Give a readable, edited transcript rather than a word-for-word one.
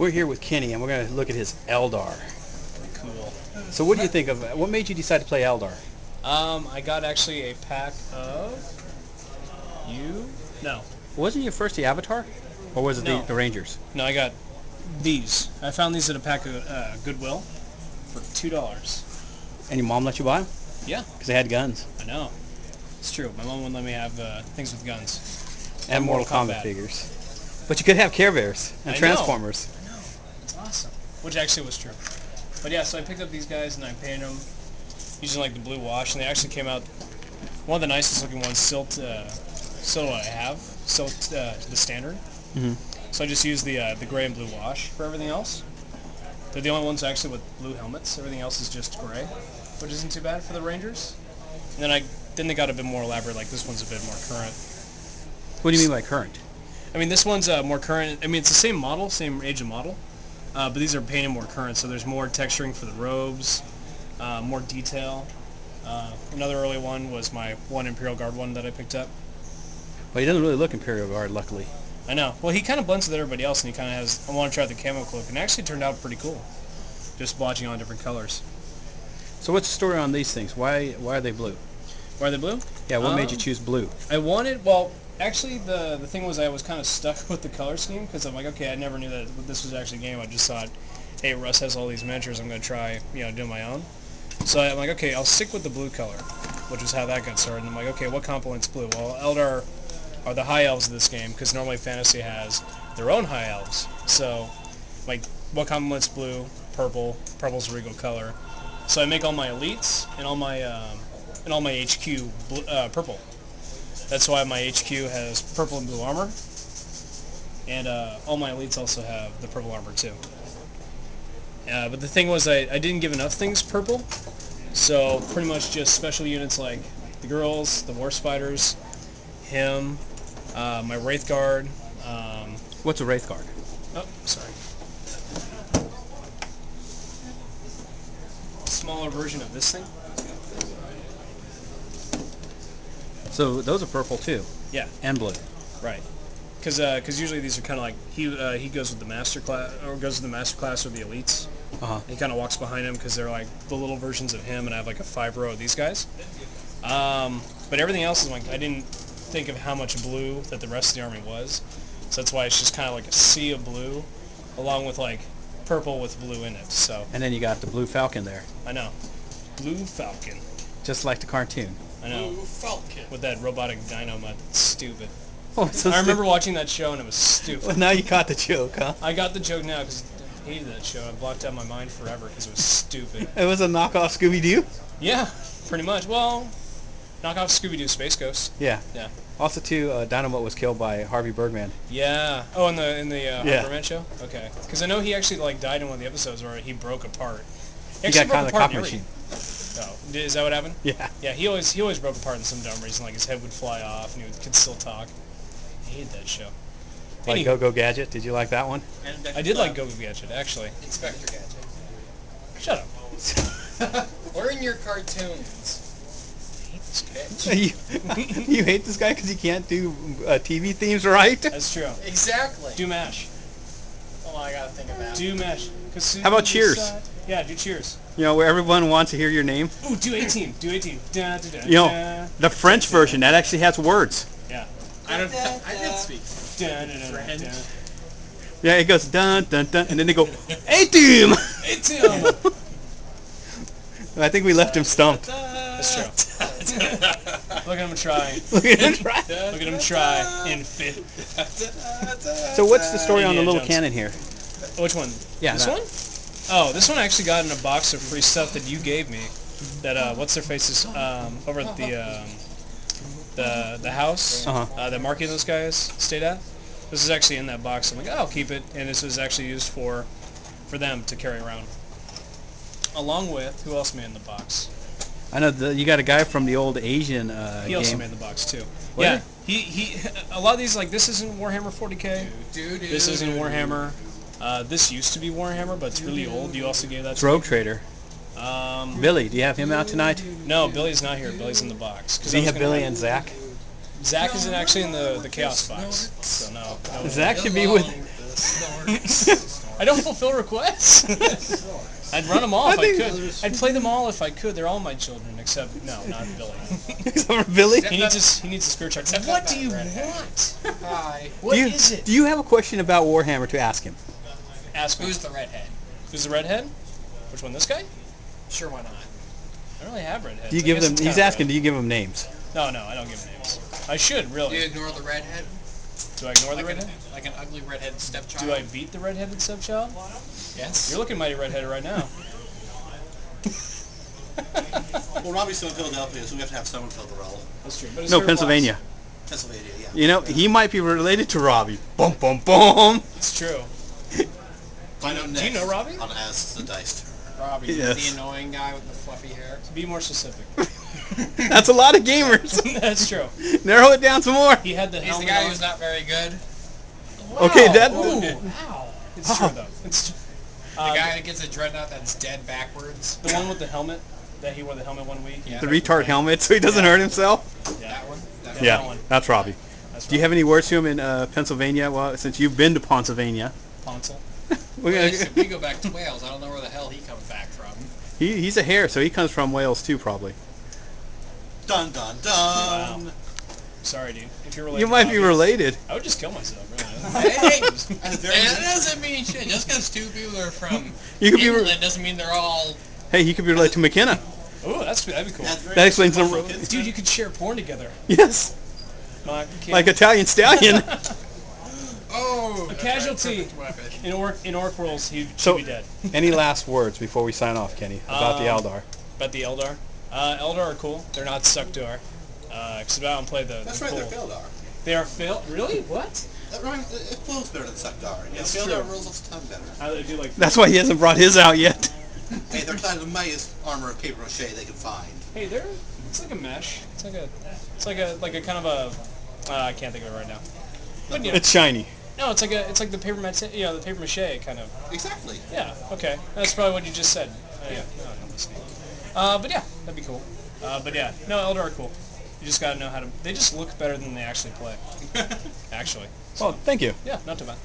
We're here with Kenny, and we're going to look at his Eldar. Cool. So what do you think of what made you decide to play Eldar? I got actually a pack of No. Wasn't your first the Avatar? Or was it No. the Rangers? No, I got these. I found these at a pack of Goodwill for $2. And your mom let you buy them? Yeah. Because they had guns. I know. It's true. My mom wouldn't let me have things with guns. And Mortal Kombat figures. But you could have Care Bears and Transformers. I know. It's awesome. Which actually was true. But yeah, so I picked up these guys and I painted them using like the blue wash, and they actually came out one of the nicest looking ones still I have, still to the standard. Mm-hmm. So I just used the gray and blue wash for everything else. They're the only ones actually with blue helmets. Everything else is just gray, which isn't too bad for the Rangers. And then they got a bit more elaborate, like this one's a bit more current. What do you mean by current? I mean, this one's more current. I mean, it's the same model, same age of model, but these are painted more current, so there's more texturing for the robes, more detail. Another early one was my one Imperial Guard one that I picked up. Well, he doesn't really look Imperial Guard, luckily. I know. Well, he kind of blends with everybody else, and he kind of has, I want to try the camo cloak, and it actually turned out pretty cool, just watching on different colors. So what's the story on these things? Why are they blue? Why are they blue? Yeah, what made you choose blue? Actually, the thing was I was kind of stuck with the color scheme, because I'm like, okay, I never knew that this was actually a game. I just thought, hey, Russ has all these miniatures, I'm going to try, do my own. So I'm like, okay, I'll stick with the blue color, which is how that got started. And I'm like, okay, what complements blue? Well, Eldar are the high elves of this game, because normally fantasy has their own high elves. So, like, what complements blue? Purple. Purple's a regal color. So I make all my elites and all my HQ purple. That's why my HQ has purple and blue armor, and all my elites also have the purple armor too. But the thing was, I didn't give enough things purple, so pretty much just special units like the girls, the war spiders, him, my Wraith Guard. What's a Wraith Guard? Oh, sorry. Smaller version of this thing. So those are purple too. Yeah. And blue. Right. Because usually these are kind of like he goes with the master class or the elites. He kind of walks behind him because they're like the little versions of him, and I have like a 5-row of these guys. But everything else is like I didn't think of how much blue that the rest of the army was, so that's why it's just kind of like a sea of blue, along with like purple with blue in it. So. And then you got the Blue Falcon there. I know. Blue Falcon. Just like the cartoon. I know. Blue Falcon. With that robotic dynamo, it's stupid. Oh, so I remember watching that show and it was stupid. Well, now you caught the joke, huh? I got the joke now because I hated that show. I blocked out my mind forever because it was stupid. It was a knockoff Scooby-Doo? Yeah, pretty much. Well, knockoff Scooby-Doo Space Ghost. Yeah. Yeah. Also, too, Dynamo was killed by Harvey Bergman. Yeah. Oh, in the Yeah. Bergman show? Okay. Because I know he actually like died in one of the episodes where he broke apart. He got caught in a copy machine. Oh, is that what happened? Yeah. Yeah, he always broke apart in some dumb reason, like his head would fly off and he could still talk. I hated that show. Like Go-Go Gadget, did you like that one? I did like Go-Go Gadget, actually. Inspector Gadget. Shut up. Or in your cartoons. I hate this bitch. you hate this guy because he can't do TV themes right? That's true. Exactly. Do MASH. Oh, I gotta think of that. Do MASH. How about Cheers? Yeah, do Cheers. You know, where everyone wants to hear your name. Ooh, do 18. Do 18. Da, da, da, You know, the French version, that actually has words. Yeah. I didn't speak Da, da, da, French. da. Yeah, it goes dun dun dun, and then they go, 18! 18! I think we left him stumped. That's true. Look at him try. Look at him try. Look at him try in fit. So what's the story on the Indiana little Jones. cannon here? Which one? Yeah, this that. one? Oh, this one I actually got in a box of free stuff that you gave me. That what's their faces over at the house that Marky and those guys stayed at. This is actually in that box. I'm like, oh, I'll keep it, and this was actually used for them to carry around. Along with who else made in the box? I know you got a guy from the old Asian He also game. made the box too. What? Yeah, he a lot of these, like, this isn't Warhammer 40k. This isn't Warhammer. This used to be Warhammer, but it's really old. You also gave that It's to Rogue me. Trader. Billy, do you have him out tonight? No, Billy's not here. Billy's in the box. Do you have Billy and Zach? Zach isn't actually in the Chaos box, so no. Zach should be with... I don't fulfill requests. I'd run them all if I could. I'd play them all if I could. They're all my children, except no, not Billy. Except for Billy? He needs a spirit charge. What do you want? Hi. What is it? Do you have a question about Warhammer to ask him? Ask me. Who's the redhead? Who's the redhead? Which one? This guy? Sure, why not? I don't really have redheads. Do you I give guess them? it's He's kinda asking. red. Do you give them names? No, I don't give names. I should Do really. you ignore the redhead? Do I ignore the Like redhead? like an ugly redhead stepchild? Do I beat the redheaded stepchild? Yes. You're looking mighty redheaded right now. Well, Robbie's still in Philadelphia, so we have to have someone fill the role. That's true. But it's No, her Pennsylvania. Pennsylvania, yeah. You know, he might be related to Robbie. Boom, boom, boom. boss. It's true. Find out Do you know Robbie? on As the Dice. Robbie, Yes. the annoying guy with the fluffy hair. To be more specific. That's a lot of gamers. That's true. Narrow it down some more. He had the He's the helmet guy on. who's not very good. Okay, that. Ooh, wow. It's true though. It's The guy that gets a dreadnought that's dead backwards. the one with the helmet. That he wore the helmet one week. Yeah. The retard helmet, so he doesn't hurt himself. Yeah. That one? That Yeah. one? one. That's Robbie. That's Do you have any words to him in Pennsylvania? Well, since you've been to Pennsylvania, Ponsel? we're Well, gonna, if we go back to Wales, I don't know where the hell he comes back from. he's a hare, so he comes from Wales too, probably. Dun dun dun. Wow. Sorry, dude. If you're related, You might to be Robbie, related. I would just kill myself. Really. Hey, At the very that least, doesn't mean shit. Just because two people are from You could be. England doesn't mean they're all... Hey, he could be related to McKenna. Ooh, that'd be cool. at the very That least, explains the- cultural kids, Dude, you could share porn together. Yes, like Italian stallion. Oh! A casualty. Weapon. In orc rules, he'd So- be dead. Any last words before we sign off, Kenny, about the Eldar? But the Eldar, Eldar are cool. They're not Suckdar. Because I don't play the. That's the right, cool. they're Eldar. They are failed. Really? What? That rhymes, it flows better than Suckdar. Yeah, That's Eldar true. rules its tongue better. How do they do like? That's why he hasn't brought his out yet. Hey, they're kind of the mightiest armor of paper mache they can find. Hey, they're. It's like a mesh. It's like a kind of a. I can't think of it right now. But yeah. It's shiny. No, it's like the paper mache. The paper mache kind of. Exactly. Yeah. Okay. That's probably what you just said. Yeah. No, I'm listening. But yeah, that'd be cool. But yeah, no, Eldar are cool. You just gotta know how to. They just look better than they actually play. Actually. Well, thank you. Yeah, not too bad.